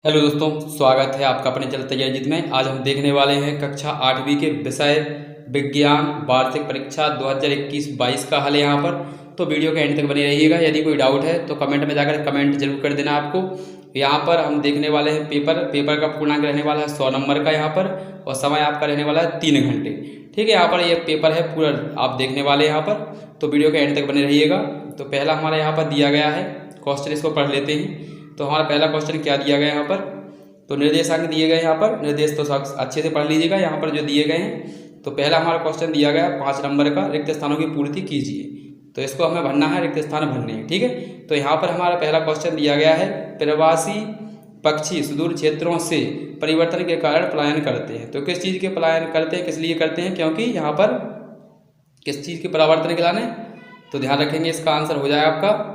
Hello दोस्तों, स्वागत है आपका अपने चल तैयारी जित में। आज हम देखने वाले हैं कक्षा 8वीं के विषय विज्ञान वार्षिक परीक्षा 2021-22 का हल यहाँ पर। तो वीडियो के एंड तक बने रहिएगा। यदि कोई डाउट है तो कमेंट में जाकर कमेंट जरूर कर देना आपको। यहाँ पर हम देखने वाले हैं पेपर का पूर्णांक रहने वाला है 100 नंबर का यहाँ पर, और समय आपका रहने वाला है 3 घंटे। ठीक है, यहाँ पर ये पेपर है पूरा आप देखने वाले हैं यहाँ पर, तो वीडियो के एंड तक बने रहिएगा। तो पहला हमारा यहाँ पर दिया गया है क्वेश्चन, इसको पढ़ लेते हैं। तो हमारा पहला क्वेश्चन क्या दिया गया यहाँ पर, तो निर्देशांक दिए गए यहाँ पर। निर्देश तो अच्छे से पढ़ लीजिएगा यहाँ पर जो दिए गए हैं। तो पहला हमारा क्वेश्चन दिया गया 5 नंबर का, रिक्त स्थानों की पूर्ति कीजिए। तो इसको हमें भरना है, रिक्त स्थान भरने हैं। ठीक है, तो यहाँ पर हमारा पहला क्वेश्चन दिया गया है प्रवासी पक्षी सुदूर क्षेत्रों से परिवर्तन के कारण पलायन करते हैं। तो किस चीज़ के पलायन करते हैं, किस लिए करते हैं, क्योंकि यहाँ पर किस चीज़ के परिवर्तन के लाने, तो ध्यान रखेंगे इसका आंसर हो जाएगा आपका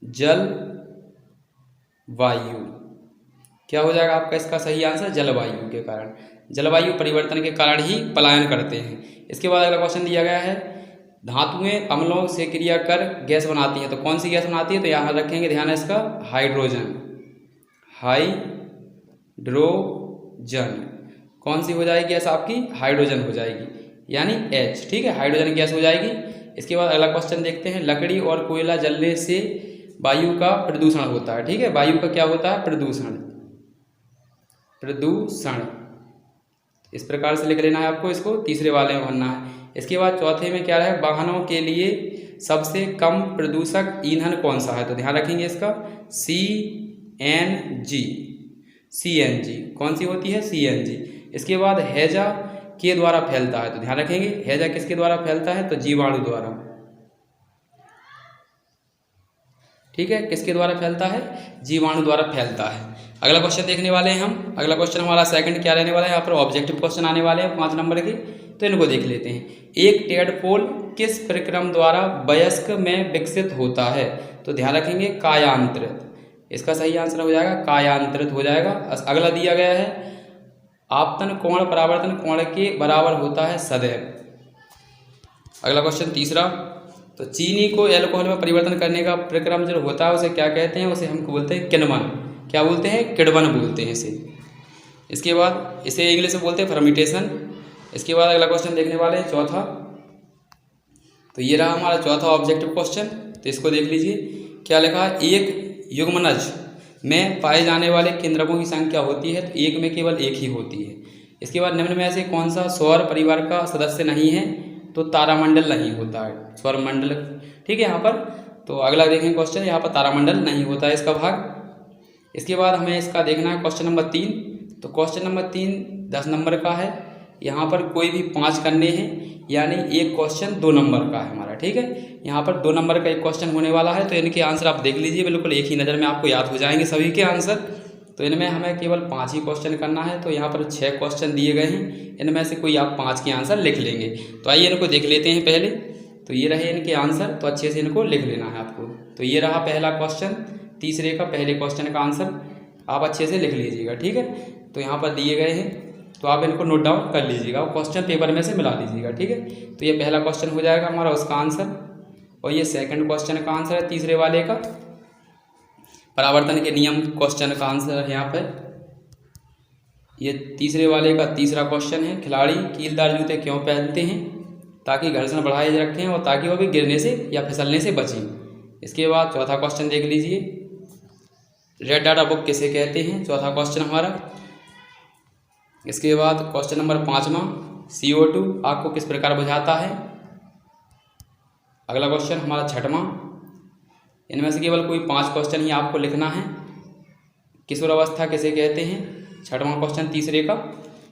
जल वायु। क्या हो जाएगा आपका इसका सही आंसर, जलवायु के कारण, जलवायु परिवर्तन के कारण ही पलायन करते हैं। इसके बाद अगला क्वेश्चन दिया गया है धातुएं अम्लों से क्रिया कर गैस बनाती हैं। तो कौन सी गैस बनाती है, तो यहाँ रखेंगे ध्यान है इसका हाइड्रोजन। हाइड्रोजन कौन सी हो जाएगी गैस आपकी, हाइड्रोजन हो जाएगी, यानी H। ठीक है, हाइड्रोजन गैस हो जाएगी। इसके बाद अगला क्वेश्चन देखते हैं लकड़ी और कोयला जलने से वायु का प्रदूषण होता है। ठीक है, वायु का क्या होता है, प्रदूषण। इस प्रकार से लिख लेना है आपको, इसको तीसरे वाले में भरना है। इसके बाद चौथे में क्या है, वाहनों के लिए सबसे कम प्रदूषक ईंधन कौन सा है। तो ध्यान रखेंगे इसका CNG कौन सी होती है, CNG। इसके बाद हैजा के द्वारा फैलता है। तो ध्यान रखेंगे हैजा किसके द्वारा फैलता है, तो जीवाणु द्वारा। ठीक है, किसके द्वारा फैलता है, जीवाणु द्वारा फैलता है। अगला क्वेश्चन देखने वाले हैं हम। अगला क्वेश्चन हमारा सेकंड क्या रहने वाला है, यहाँ पर ऑब्जेक्टिव क्वेश्चन आने वाले हैं 5 नंबर के। तो इनको देख लेते हैं। एक टेडपोल किस प्रक्रम द्वारा वयस्क में विकसित होता है। तो ध्यान रखेंगे कायांतरित, इसका सही आंसर हो जाएगा कायांतरित हो जाएगा। अगला दिया गया है आपतन कोण परावर्तन कोण के बराबर होता है सदैव। अगला क्वेश्चन तीसरा, तो चीनी को एल्कोहल में परिवर्तन करने का प्रक्रम जो होता है उसे क्या कहते हैं, उसे हम बोलते हैं किण्वन। क्या बोलते हैं, किण्वन बोलते हैं इसे। इसके बाद इसे इंग्लिश में बोलते हैं फर्मिटेशन। इसके बाद अगला क्वेश्चन देखने वाले हैं चौथा। तो ये रहा हमारा चौथा ऑब्जेक्टिव क्वेश्चन। तो इसको देख लीजिए क्या लिखा है, एक युग्मनज में पाए जाने वाले केंद्रकों की संख्या होती है, तो एक में केवल एक ही होती है। इसके बाद निम्न में से कौन सा सौर परिवार का सदस्य नहीं है, तो तारामंडल नहीं होता है, सौरमंडल। ठीक है यहाँ पर। तो अगला देखें क्वेश्चन, यहाँ पर तारामंडल नहीं होता है इसका भाग। इसके बाद हमें इसका देखना है क्वेश्चन नंबर 3। तो क्वेश्चन नंबर 3 10 नंबर का है। यहाँ पर कोई भी 5 करने हैं, यानी एक क्वेश्चन 2 नंबर का है हमारा। ठीक है, यहाँ पर 2 नंबर का एक क्वेश्चन होने वाला है। तो इनके आंसर आप देख लीजिए, बिल्कुल एक ही नज़र में आपको याद हो जाएंगे सभी के आंसर। तो इनमें हमें केवल 5 ही क्वेश्चन करना है। तो यहाँ पर 6 क्वेश्चन दिए गए हैं, इनमें से कोई आप 5 के आंसर लिख लेंगे। तो आइए इनको देख लेते हैं पहले। तो ये रहे इनके आंसर, तो अच्छे से इनको लिख लेना है आपको। तो ये रहा पहला क्वेश्चन, तीसरे का पहले क्वेश्चन का आंसर आप अच्छे से लिख लीजिएगा। ठीक है, तो यहाँ पर दिए गए हैं, तो आप इनको नोट डाउन कर लीजिएगा और क्वेश्चन पेपर में से मिला लीजिएगा। ठीक है, तो ये पहला क्वेश्चन हो जाएगा हमारा उसका आंसर, और ये सेकंड क्वेश्चन का आंसर है तीसरे वाले का। परावर्तन के नियम क्वेश्चन का आंसर है यहाँ पर। ये तीसरे वाले का तीसरा क्वेश्चन है, खिलाड़ी कीलदार जूते क्यों पहनते हैं, ताकि घर्षण बढ़ाए रखें और ताकि वह भी गिरने से या फिसलने से बचें। इसके बाद चौथा क्वेश्चन देख लीजिए, रेड डाटा बुक किसे कहते हैं, चौथा क्वेश्चन हमारा। इसके बाद क्वेश्चन नंबर 5वां, CO2 आग को किस प्रकार बुझाता है। अगला क्वेश्चन हमारा 6वां। इनमें से केवल कोई 5 क्वेश्चन ही आपको लिखना है। किशोरावस्था किसे कहते हैं, 6वां क्वेश्चन तीसरे का,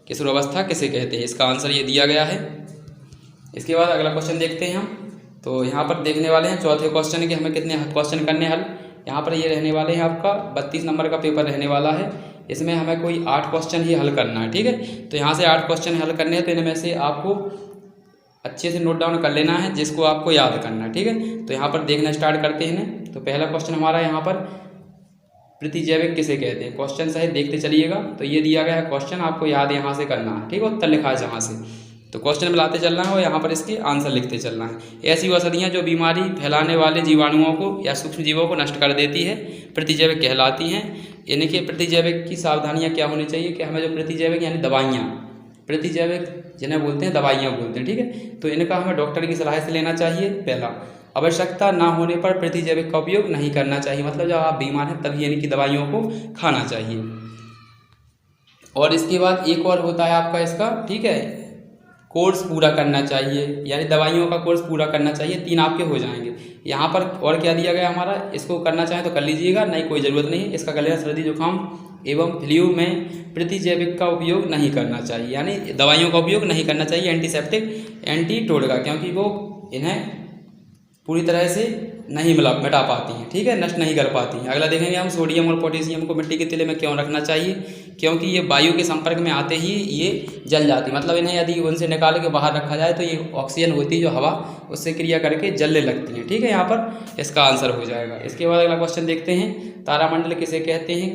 किशोरावस्था किसे कहते हैं, इसका आंसर ये दिया गया है। इसके बाद अगला क्वेश्चन देखते हैं हम। तो यहाँ पर देखने वाले हैं चौथे क्वेश्चन के हमें कितने क्वेश्चन करने हल। यहाँ पर ये रहने वाले हैं आपका 32 नंबर का पेपर रहने वाला है। इसमें हमें कोई 8 क्वेश्चन ही हल करना है। ठीक है, तो यहाँ से 8 क्वेश्चन हल करने हैं। तो इनमें से आपको अच्छे से नोट डाउन कर लेना है, जिसको आपको याद करना है। ठीक है, तो यहाँ पर देखना स्टार्ट करते हैं। तो पहला क्वेश्चन हमारा यहाँ पर प्रतिजैविक किसे कहते हैं, क्वेश्चन सही देखते चलिएगा। तो ये दिया गया है क्वेश्चन, आपको याद यहाँ से करना है। ठीक है, उत्तर लिखा है जहाँ से, तो क्वेश्चन मिलाते चलना है और यहाँ पर इसके आंसर लिखते चलना है। ऐसी औषधियाँ जो बीमारी फैलाने वाले जीवाणुओं को या सूक्ष्म जीवों को नष्ट कर देती है प्रतिजैविक कहलाती हैं। यानी कि प्रतिजैविक की सावधानियाँ क्या होनी चाहिए कि हमें जो प्रतिजैविक यानी दवाइयाँ, प्रतिजैविक जिन्हें बोलते हैं दवाइयाँ बोलते हैं, ठीक है, तो इनका हमें डॉक्टर की सलाह से लेना चाहिए। पहला, आवश्यकता ना होने पर प्रतिजैविक का उपयोग नहीं करना चाहिए, मतलब जब आप बीमार हैं तभी यानी कि दवाइयों को खाना चाहिए। और इसके बाद एक और होता है आपका इसका, ठीक है, कोर्स पूरा करना चाहिए, यानी दवाइयों का कोर्स पूरा करना चाहिए। 3 आपके हो जाएंगे। यहाँ पर और क्या दिया गया हमारा, इसको करना चाहें तो कर लीजिएगा, नहीं कोई ज़रूरत नहीं है। इसका कर लेना, सर्दी जुकाम एवं फ्लू में प्रतिजैविक का उपयोग नहीं करना चाहिए, यानी दवाइयों का उपयोग नहीं करना चाहिए, एंटीसेप्टिक एंटीटोड का, क्योंकि वो इन्हें पूरी तरह से नहीं मिटा पाती हैं, ठीक है, नष्ट नहीं कर पाती हैं। अगला देखेंगे हम, सोडियम और पोटेशियम को मिट्टी के तेले में क्यों रखना चाहिए, क्योंकि ये वायु के संपर्क में आते ही ये जल जाती, मतलब इन्हें यदि उनसे निकाल के बाहर रखा जाए तो ये ऑक्सीजन होती है जो हवा, उससे क्रिया करके जलने लगती हैं, ठीक है, यहाँ पर इसका आंसर हो जाएगा। इसके बाद अगला क्वेश्चन देखते हैं, तारामंडल किसे कहते हैं,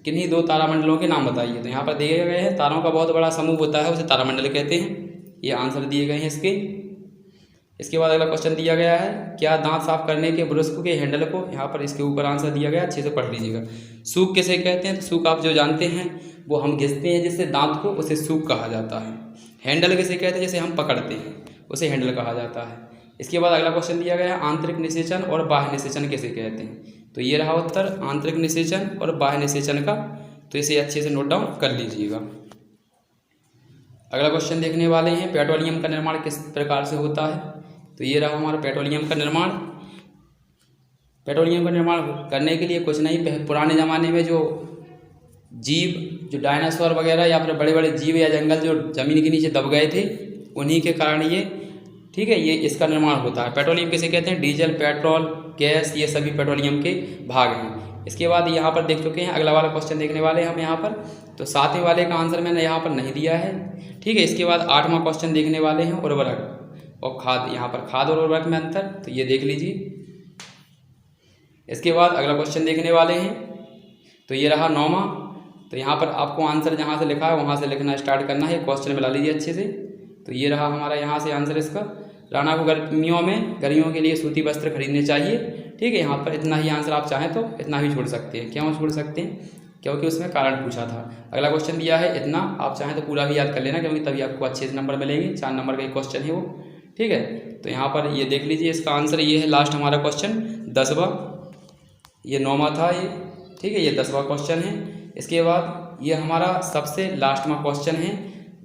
किन्हीं 2 तारामंडलों के नाम बताइए। तो यहाँ पर दिए गए हैं, तारों का बहुत बड़ा समूह होता है, उसे तारामंडल कहते हैं। ये आंसर दिए गए हैं इसके। इसके बाद अगला क्वेश्चन दिया गया है, क्या दांत साफ करने के ब्रश के हैंडल को, यहाँ पर इसके ऊपर आंसर दिया गया, अच्छे से पढ़ लीजिएगा। सूक किसे कहते हैं, तो सूक आप जो जानते हैं वो हम घिसते हैं जिससे दांत को, उसे सूक कहा जाता है। हैंडल किसे कहते हैं, जैसे हम पकड़ते हैं उसे हैंडल कहा जाता है। इसके बाद अगला क्वेश्चन दिया गया है, आंतरिक निषेचन और बाह्य निषेचन किसे कहते हैं। तो ये रहा उत्तर, आंतरिक निषेचन और बाह्य निषेचन का, तो इसे अच्छे से नोट डाउन कर लीजिएगा। अगला क्वेश्चन देखने वाले हैं, पेट्रोलियम का निर्माण किस प्रकार से होता है। तो ये रहा हमारा पेट्रोलियम का निर्माण। पेट्रोलियम का निर्माण करने के लिए कुछ नहीं, पुराने ज़माने में जो जीव, जो डायनासोर वगैरह या फिर बड़े बड़े जीव या जंगल जो ज़मीन के नीचे दब गए थे, उन्हीं के कारण ये, ठीक है, ये इसका निर्माण होता है। पेट्रोलियम किसे कहते हैं, डीजल, पेट्रोल, गैस, ये सभी पेट्रोलियम के भाग हैं। इसके बाद यहाँ पर देख चुके हैं, अगला वाला क्वेश्चन देखने वाले हैं हम यहाँ पर। तो 7वें वाले का आंसर मैंने यहाँ पर नहीं दिया है, ठीक है। इसके बाद 8वां क्वेश्चन देखने वाले हैं, उर्वरक और खाद। यहाँ पर खाद और उर्वरक में अंतर, तो ये देख लीजिए। इसके बाद अगला क्वेश्चन देखने वाले हैं, तो ये रहा 9वां। तो यहाँ पर आपको आंसर जहाँ से लिखा है वहाँ से लिखना स्टार्ट करना है, क्वेश्चन मिला लीजिए अच्छे से। तो ये रहा हमारा यहाँ से आंसर इसका, राणा को गर्मियों के लिए सूती वस्त्र खरीदने चाहिए, ठीक है। यहाँ पर इतना ही आंसर, आप चाहें तो इतना भी छोड़ सकते हैं। क्यों छोड़ सकते हैं, क्योंकि उसमें कारण पूछा था। अगला क्वेश्चन दिया है इतना, आप चाहें तो पूरा भी याद कर लेना, क्योंकि तभी आपको अच्छे से नंबर मिलेंगे। 4 नंबर का एक क्वेश्चन है वो, ठीक है। तो यहाँ पर ये देख लीजिए, इसका आंसर ये है लास्ट हमारा क्वेश्चन 10वां। ये 9वां था ये, ठीक है, ये 10वां क्वेश्चन है। इसके बाद ये हमारा सबसे लास्ट में क्वेश्चन है,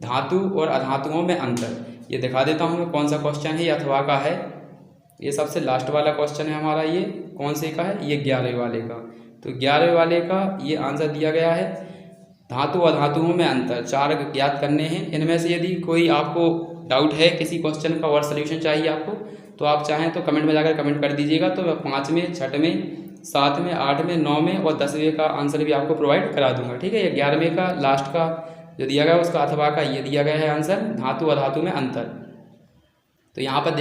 धातु और अधातुओं में अंतर। ये दिखा देता हूँ मैं कौन सा क्वेश्चन है, ये अथवा का है। ये सबसे लास्ट वाला क्वेश्चन है हमारा, ये कौन से का है, ये 11वें वाले का। तो 11वें वाले का ये आंसर दिया गया है, धातु अधातुओं में अंतर 4 ज्ञात करने हैं। इनमें से यदि कोई आपको डाउट है, किसी क्वेश्चन का और सोल्यूशन चाहिए आपको, तो आप चाहें तो कमेंट में जाकर कमेंट कर दीजिएगा। तो मैं 5वें, 6वें, 7वें, 8वें, 9वें और 10वें का आंसर भी आपको प्रोवाइड करा दूंगा, ठीक है। ये 11वें का लास्ट का जो दिया गया है उसका अथवा का ये दिया गया है आंसर, धातु अधातु में अंतर। तो यहाँ पर